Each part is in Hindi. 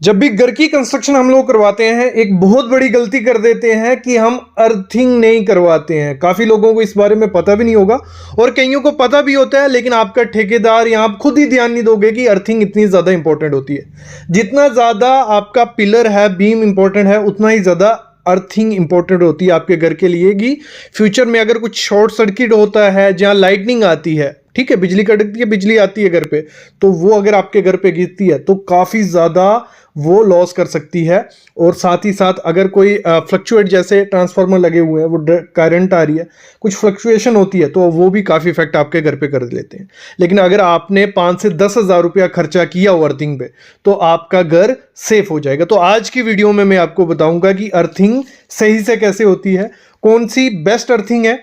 जब भी घर की कंस्ट्रक्शन हम लोग करवाते हैं, एक बहुत बड़ी गलती कर देते हैं कि हम अर्थिंग नहीं करवाते हैं। काफ़ी लोगों को इस बारे में पता भी नहीं होगा और कईयों को पता भी होता है, लेकिन आपका ठेकेदार या आप खुद ही ध्यान नहीं दोगे कि अर्थिंग इतनी ज़्यादा इंपॉर्टेंट होती है। जितना ज़्यादा आपका पिलर है, बीम इंपॉर्टेंट है, उतना ही ज़्यादा अर्थिंग इंपॉर्टेंट होती है आपके घर के लिए कि फ्यूचर में अगर कुछ शॉर्ट सर्किट होता है, जहाँ लाइटनिंग आती है, ठीक है, बिजली कड़कती है, बिजली आती है घर पे, तो वो अगर आपके घर पे गिरती है तो काफ़ी ज़्यादा वो लॉस कर सकती है। और साथ ही साथ अगर कोई फ्लक्चुएट, जैसे ट्रांसफार्मर लगे हुए हैं, वो करंट आ रही है, कुछ फ्लक्चुएशन होती है, तो वो भी काफ़ी इफेक्ट आपके घर पे कर लेते हैं। लेकिन अगर आपने 5 से 10 हज़ार रुपया खर्चा किया हो अर्थिंग पे, तो आपका घर सेफ हो जाएगा। तो आज की वीडियो में मैं आपको बताऊंगा कि अर्थिंग सही से कैसे होती है, कौन सी बेस्ट अर्थिंग है,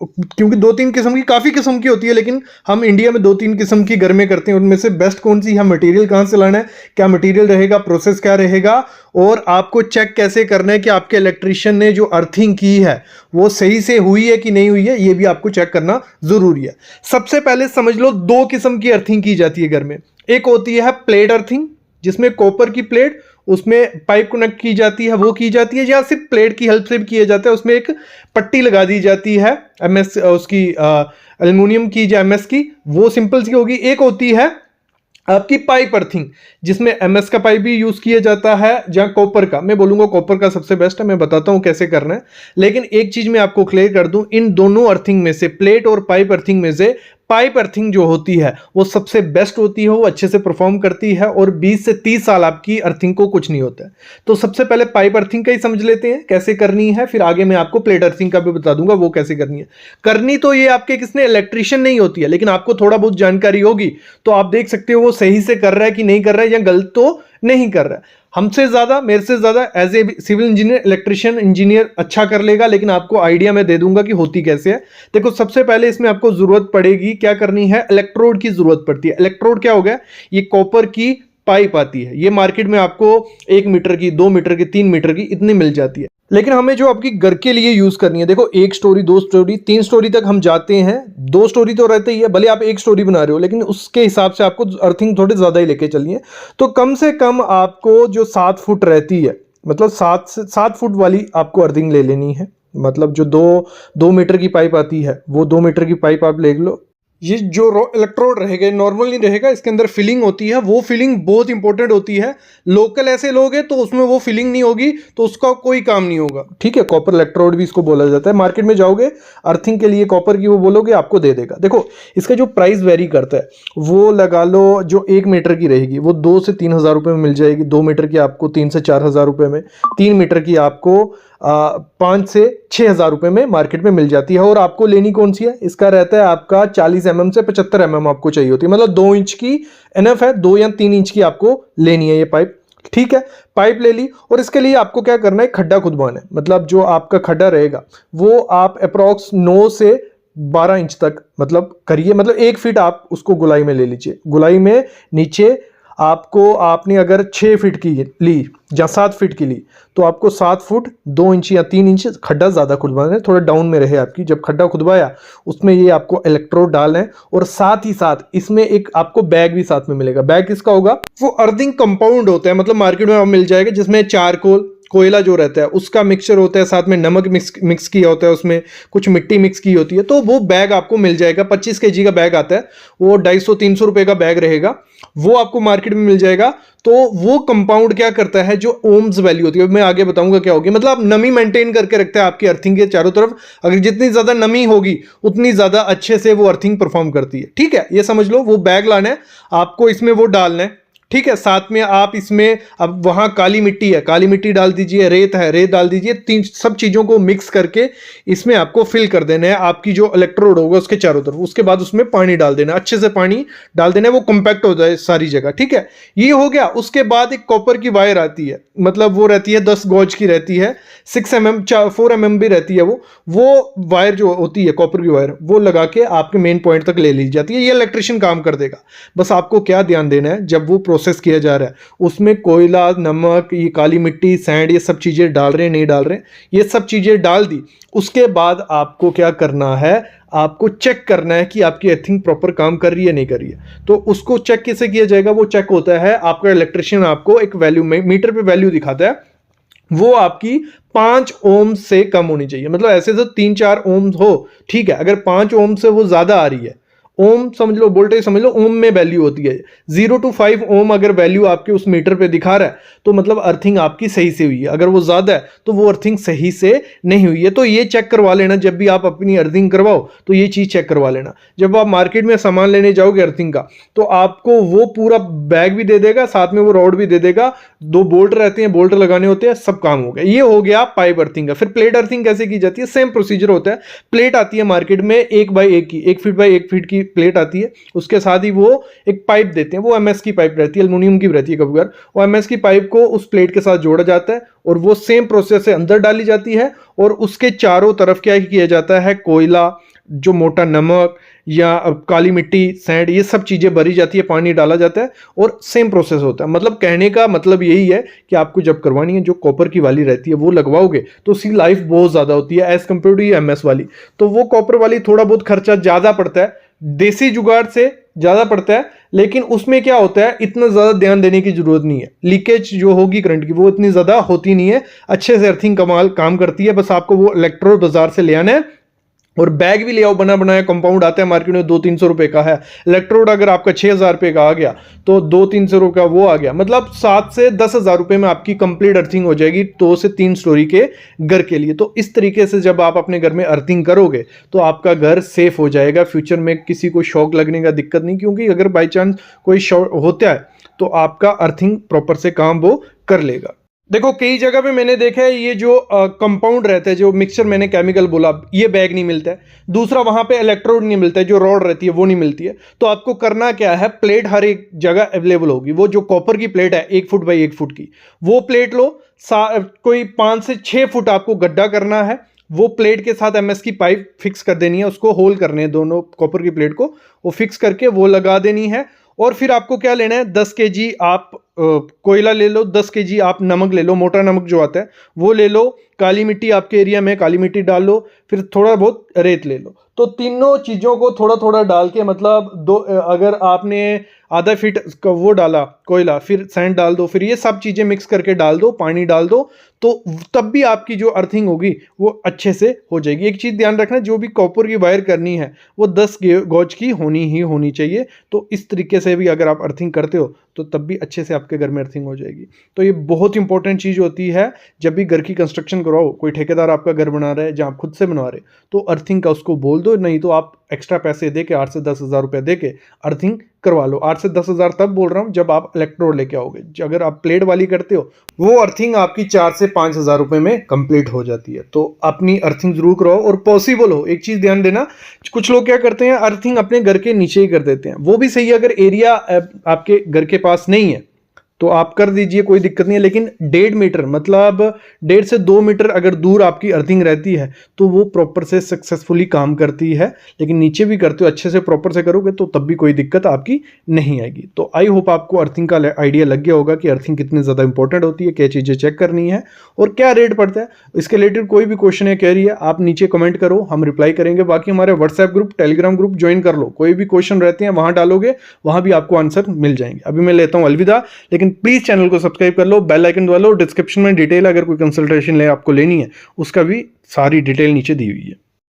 क्योंकि 2-3 किस्म की, काफ़ी किस्म की होती है, लेकिन हम इंडिया में 2-3 किस्म की घर में करते हैं। उनमें से बेस्ट कौन सी है, मटेरियल कहाँ से लाना है, क्या मटेरियल रहेगा, प्रोसेस क्या रहेगा, और आपको चेक कैसे करना है कि आपके इलेक्ट्रिशियन ने जो अर्थिंग की है वो सही से हुई है कि नहीं हुई है, ये भी आपको चेक करना ज़रूरी है। सबसे पहले समझ लो, 2 किस्म की अर्थिंग की जाती है घर में। एक होती है प्लेट अर्थिंग, जिसमें कॉपर की प्लेट, उसमें पाइप कनेक्ट की जाती है, वो की जाती है, या सिर्फ प्लेट की हेल्प से भी किया जाता है। उसमें एक पट्टी लगा दी जाती है एमएस, उसकी एल्युमिनियम की, जो एमएस की, वो सिंपल सी होगी। एक होती है आपकी पाइप अर्थिंग, जिसमें एमएस का पाइप भी यूज किया जाता है, जहां कॉपर का, मैं बोलूंगा कॉपर का सबसे बेस्ट है। मैं बताता हूं कैसे करना है, लेकिन एक चीज मैं आपको क्लियर कर दूं, इन दोनों अर्थिंग में से, प्लेट और पाइप अर्थिंग में से, पाइप अर्थिंग जो होती है वो सबसे बेस्ट होती है, वो अच्छे से परफॉर्म करती है और 20 से 30 साल आपकी अर्थिंग को कुछ नहीं होता है। तो सबसे पहले पाइप अर्थिंग का ही समझ लेते हैं कैसे करनी है, फिर आगे मैं आपको प्लेट अर्थिंग का भी बता दूंगा वो कैसे करनी है। करनी तो ये आपके किसने, इलेक्ट्रिशियन नहीं होती है, लेकिन आपको थोड़ा बहुत जानकारी होगी तो आप देख सकते हो वो सही से कर रहा है कि नहीं कर रहा है, या गलत तो नहीं कर रहा है। हमसे ज्यादा, मेरे से ज्यादा as a civil engineer, electrician engineer अच्छा कर लेगा, लेकिन आपको आइडिया मैं दे दूंगा कि होती कैसे है। देखो, सबसे पहले इसमें आपको जरूरत पड़ेगी, क्या करनी है, इलेक्ट्रोड की जरूरत पड़ती है। इलेक्ट्रोड क्या हो गया, ये कॉपर की पाइप आती है, ये मार्केट में आपको 1 मीटर की, 2 मीटर की, 3 मीटर की इतनी मिल जाती है। लेकिन हमें जो आपकी घर के लिए यूज करनी है, देखो 1 स्टोरी, 2 स्टोरी, 3 स्टोरी तक हम जाते हैं। 2 स्टोरी तो रहते ही है, भले आप 1 स्टोरी बना रहे हो, लेकिन उसके हिसाब से आपको अर्थिंग थोड़ी ज्यादा ही लेके चलिए। तो कम से कम आपको जो 7 फुट रहती है, मतलब 7 फुट वाली आपको अर्थिंग ले लेनी है। मतलब जो 2 मीटर की पाइप आती है, वो 2 मीटर की पाइप आप ले लो। ये जो इलेक्ट्रोड रहेगा नॉर्मल नहीं रहेगा, इसके अंदर फिलिंग होती है, वो फिलिंग बहुत इंपॉर्टेंट होती है। लोकल ऐसे लोग हैं तो उसमें वो फिलिंग नहीं होगी तो उसका कोई काम नहीं होगा, ठीक है। कॉपर इलेक्ट्रोड भी इसको बोला जाता है। मार्केट में जाओगे अर्थिंग के लिए कॉपर की, वो बोलोगे आपको दे देगा। देखो, इसका जो प्राइस वेरी करता है, वो लगा लो, जो 1 मीटर की रहेगी वो 2 से 3 हज़ार रुपये में मिल जाएगी। 2 मीटर की आपको 3 से 4 हज़ार रुपये में, 3 मीटर की आपको 5 से 6 हज़ार रुपये में मार्केट में मिल जाती है। और आपको लेनी कौन सी है, इसका रहता है आपका 40 mm से 75 mm आपको चाहिए होती है, मतलब 2 इंच की एनफ है, 2 या 3 इंच की आपको लेनी है ये पाइप, ठीक है। पाइप ले ली, और इसके लिए आपको क्या करना है, खड्डा खुदवाना है। मतलब जो आपका खड्डा रहेगा वो आप अप्रॉक्स 9 से 12 इंच तक मतलब करिए, मतलब 1 फीट आप उसको गुलाई में ले लीजिए। गुलाई में नीचे आपको, आपने अगर 6 फीट की ली या 7 फीट की ली, तो आपको 7 फुट 2 इंच या 3 इंच खड्डा ज़्यादा खुदवाना है, थोड़ा डाउन में रहे आपकी। जब खड्डा खुदवाया, उसमें ये आपको इलेक्ट्रोड डालना है, और साथ ही साथ इसमें एक आपको बैग भी साथ में मिलेगा। बैग किसका होगा, वो अर्थिंग कंपाउंड होता है, मतलब मार्केट में मिल जाएगा, जिसमें चारकोल, कोयला जो रहता है उसका मिक्सचर होता है, साथ में नमक मिक्स किया होता है, उसमें कुछ मिट्टी मिक्स की होती है, तो वो बैग आपको मिल जाएगा। 25 kg का बैग आता है, वो 250-300 रुपए का बैग रहेगा, वो आपको मार्केट में मिल जाएगा। तो वो कंपाउंड क्या करता है, जो ओम्स वैल्यू होती है, मैं आगे बताऊंगा क्या होगी, मतलब आप नमी मेंटेन करके रखता है आपकी अर्थिंग के चारों तरफ। अगर जितनी ज्यादा नमी होगी उतनी ज्यादा अच्छे से वो अर्थिंग परफॉर्म करती है, ठीक है। ये समझ लो, वो बैग लाना है आपको, इसमें वो डालना है, ठीक है। साथ में आप इसमें, अब वहां काली मिट्टी है, काली मिट्टी डाल दीजिए, रेत है, रेत डाल दीजिए, 3 सब चीजों को मिक्स करके इसमें आपको फिल कर देना है, आपकी जो इलेक्ट्रोड होगा उसके चारों तरफ। उसके बाद उसमें पानी डाल देना, अच्छे से पानी डाल देना है, वो कंपैक्ट हो जाए सारी जगह, ठीक है। ये हो गया। उसके बाद एक कॉपर की वायर आती है, मतलब वो रहती है 10 गॉज की रहती है, 6 mm 4 mm भी रहती है। वो वायर जो होती है कॉपर की वायर, वो लगा के आपके मेन पॉइंट तक ले ली जाती है। ये इलेक्ट्रिशियन काम कर देगा। बस आपको क्या ध्यान देना है, जब वो प्रोसेस किया जा रहा है, उसमें कोयला, नमक, ये काली मिट्टी, सैंड, ये सब चीजें डाल रहे हैं नहीं डाल रहे हैं, ये सब चीजें डाल दी। उसके बाद आपको क्या करना है, आपको चेक करना है कि आपकी अर्थिंग प्रॉपर काम कर रही है नहीं कर रही है। तो उसको चेक कैसे किया जाएगा? वो चेक होता है, आपका इलेक्ट्रिशियन आपको एक वैल्यू में मीटर पे वैल्यू दिखाता है, वो आपकी 5 ओम से कम होनी चाहिए। मतलब ऐसे तो 3-4 ओम हो, ठीक है, अगर 5 ओम से वो ज्यादा आ रही है, ओम समझ लो, वोल्टेज समझ लो, ओम में वैल्यू होती है, 0 to 5 ओम अगर वैल्यू आपके उस मीटर पे दिखा रहा है तो मतलब अर्थिंग आपकी सही से हुई है। अगर वो ज्यादा है तो वो अर्थिंग सही से नहीं हुई है। तो ये चेक करवा लेना, जब भी आप अपनी अर्थिंग करवाओ तो ये चीज चेक करवा लेना। जब आप मार्केट में सामान लेने जाओगे अर्थिंग का, तो आपको वो पूरा बैग भी दे देगा, साथ में वो रॉड भी दे देगा, 2 बोल्ट रहते हैं, बोल्ट लगाने होते हैं, सब काम हो गया। ये हो गया पाइप अर्थिंग का। फिर प्लेट अर्थिंग कैसे की जाती है? सेम प्रोसीजर होता है। प्लेट आती है मार्केट में 1 बाई 1 की, 1 फीट बाई 1 फीट की प्लेट आती है, उसके साथ ही वो एक पाइप देते हैं, वो एमएस की पाइप रहती है, एल्युमिनियम की रहती है कभी कभार, वो एमएस की पाइप को उस प्लेट के साथ जोड़ा जाता है और वो सेम प्रोसेस से अंदर डाली जाती है और उसके चारों तरफ क्या किया जाता है? कोयला, जो मोटा नमक या काली मिट्टी, सैंड, ये सब चीजें भरी जाती है, पानी डाला जाता है और सेम प्रोसेस होता है। मतलब कहने का मतलब यही है कि आपको जब करवानी है, जो कॉपर की वाली रहती है वो लगवाओगे तो उसकी लाइफ बहुत ज्यादा होती है एज कंपेयर टू ये एमएस वाली। तो वो कॉपर वाली थोड़ा बहुत खर्चा ज्यादा पड़ता है, देसी जुगाड़ से ज्यादा पड़ता है, लेकिन उसमें क्या होता है, इतना ज्यादा ध्यान देने की जरूरत नहीं है। लीकेज जो होगी करंट की वो इतनी ज्यादा होती नहीं है, अच्छे से अर्थिंग कमाल काम करती है। बस आपको वो इलेक्ट्रोड बाजार से ले आना है और बैग भी ले आओ, बना बनाया कंपाउंड आता है मार्केट में, 200-300 रुपए का है। इलेक्ट्रोड अगर आपका 6,000 रुपए का आ गया तो 200-300 रुपए का वो आ गया, मतलब 7 से 10,000 रुपए में आपकी कंप्लीट अर्थिंग हो जाएगी 2 से 3 स्टोरी के घर के लिए। तो इस तरीके से जब आप अपने घर में अर्थिंग करोगे तो आपका घर सेफ हो जाएगा, फ्यूचर में किसी को शॉक लगने का दिक्कत नहीं, क्योंकि अगर बाई चांस कोई शॉक होता है तो आपका अर्थिंग प्रॉपर से काम वो कर लेगा। देखो कई जगह पे मैंने देखा है, ये जो कंपाउंड रहता है, जो मिक्सचर मैंने केमिकल बोला, ये बैग नहीं मिलता है। दूसरा वहां पे इलेक्ट्रोड नहीं मिलता है, जो रॉड रहती है वो नहीं मिलती है। तो आपको करना क्या है, प्लेट हर एक जगह अवेलेबल होगी। वो जो कॉपर की प्लेट है 1 फुट बाई 1 फुट की, वो प्लेट लो, कोई 5 से 6 फुट आपको गड्ढा करना है, वो प्लेट के साथ एमएस की पाइप फिक्स कर देनी है, उसको होल करने हैं दोनों कॉपर की प्लेट को, वो फिक्स करके वो लगा देनी है। और फिर आपको क्या लेना है, 10 केजी आप कोयला ले लो, 10 केजी आप नमक ले लो, मोटा नमक जो आता है वो ले लो, काली मिट्टी आपके एरिया में काली मिट्टी डाल लो, फिर थोड़ा बहुत रेत ले लो। तो तीनों चीज़ों को थोड़ा थोड़ा डाल के, मतलब अगर आपने आधा फीट का वो डाला कोयला, फिर सैंड डाल दो, फिर ये सब चीज़ें मिक्स करके डाल दो, पानी डाल दो, तो तब भी आपकी जो अर्थिंग होगी वो अच्छे से हो जाएगी। एक चीज़ ध्यान रखना, जो भी कॉपर की वायर करनी है वो 10 गॉज की होनी ही होनी चाहिए। तो इस तरीके से भी अगर आप अर्थिंग करते हो तो तब भी अच्छे से आपके घर में अर्थिंग हो जाएगी। तो ये बहुत इंपॉर्टेंट चीज़ होती है। जब भी घर की कंस्ट्रक्शन करवाओ, कोई ठेकेदार आपका घर बना रहा है जहाँ आप खुद से बनवा रहे, तो अर्थिंग का उसको बोल दो, नहीं तो आप एक्स्ट्रा पैसे दे के 8 से 10 हज़ार रुपये दे के अर्थिंग करवा लो। 8 से 10 हज़ार तब बोल रहा हूँ जब आप इलेक्ट्रोड लेके आओगे। अगर आप प्लेट वाली करते हो, वो अर्थिंग आपकी 4 से 5 हज़ार रुपये में कंप्लीट हो जाती है। तो अपनी अर्थिंग जरूर कराओ और पॉसिबल हो। एक चीज़ ध्यान देना, कुछ लोग क्या करते हैं, अर्थिंग अपने घर के नीचे ही कर देते हैं, वो भी सही है अगर एरिया आपके घर के पास नहीं है तो आप कर दीजिए, कोई दिक्कत नहीं है। लेकिन 1.5 मीटर, मतलब 1.5 से 2 मीटर अगर दूर आपकी अर्थिंग रहती है तो वो प्रॉपर से सक्सेसफुली काम करती है। लेकिन नीचे भी करते हो, अच्छे से प्रॉपर से करोगे तो तब भी कोई दिक्कत आपकी नहीं आएगी। तो आई होप आपको अर्थिंग का आइडिया लग गया होगा कि अर्थिंग कितनी ज़्यादा इंपॉर्टेंट होती है, क्या चीज़ें चेक करनी है और क्या रेट पड़ता है। इसके रिलेटेड कोई भी क्वेश्चन है, क्वेरी है, आप नीचे कमेंट करो, हम रिप्लाई करेंगे। बाकी हमारे WhatsApp group, Telegram group join कर लो, कोई भी क्वेश्चन रहते हैं वहाँ डालोगे, वहाँ भी आपको आंसर मिल जाएंगे। अभी मैं लेता हूँ अलविदा, लेकिन प्लीज चैनल को सब्सक्राइब कर लो, बेल आइकन दबा लो। डिस्क्रिप्शन में डिटेल, अगर कोई कंसल्टेशन ले आपको लेनी है, उसका भी सारी डिटेल नीचे दी हुई है।